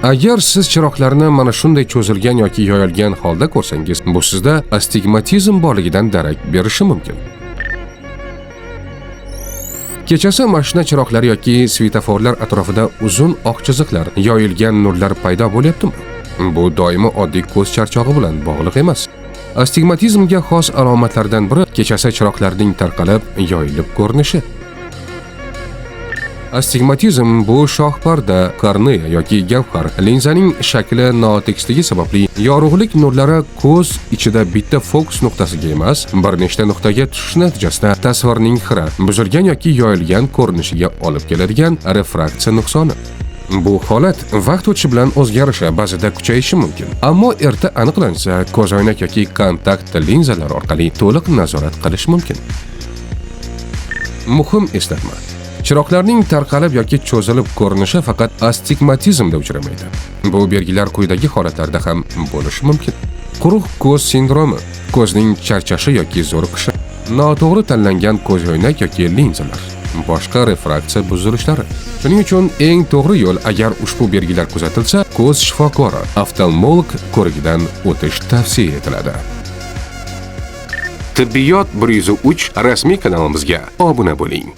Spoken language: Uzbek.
Agar siz chiroqlarni mana shunday cho'zilgan yoki yoyilgan holda ko'rsangiz, bu sizda astigmatizm borligidan darak berishi mumkin. Kechasi mashina chiroqlari yoki svetoforlar atrofida uzun oq chiziqlar, yoyilgan nurlar paydo bo'lyaptimi? Bu doimo oddiy ko'z charchog'i bilan bog'liq emas. Astigmatizmga xos alomatlardan biri kechasi chiroqlarning tarqalib, yoyilib ko'rinishi. Astigmatizm bu shoh parda, kornea yoki gavhar linzaning shakli notekisligi sababli yorug'lik nurlari ko'z ichida bitta fokus nuqtasiga emas, bir nechta nuqtaga tushish natijasida tasvirning xira, buzilgan yoki yoyilgan ko'rinishiga olib keladigan refraksiya nuqsoni. Bu holat vaqt o'tishi bilan o'zgarishi, ba'zida kuchayishi mumkin. Ammo erta aniqlansa, ko'zoynak yoki kontakt linzalar orqali to'liq nazorat qilish mumkin. Muhim eslatma. Chiroqlarning tarqalib yoki cho'zilib ko'rinishi faqat astigmatizmda uchramaydi. Bu belgilar quyidagi holatlarda ham bo'lishi mumkin. Quruq ko'z sindromi, ko'zning charchashi yoki zo'riqishi, noto'g'ri tanlangan ko'zoynak yoki linzalar, boshqa refraksiya buzilishlari. Shuning uchun eng to'g'ri yo'l, agar ushbu belgilar kuzatilsa, ko'z shifokori, oftalmolog ko'rigidan o'tish tavsiya etiladi. Tibbiyot 103 rasmiy kanalimizga obuna bo'ling.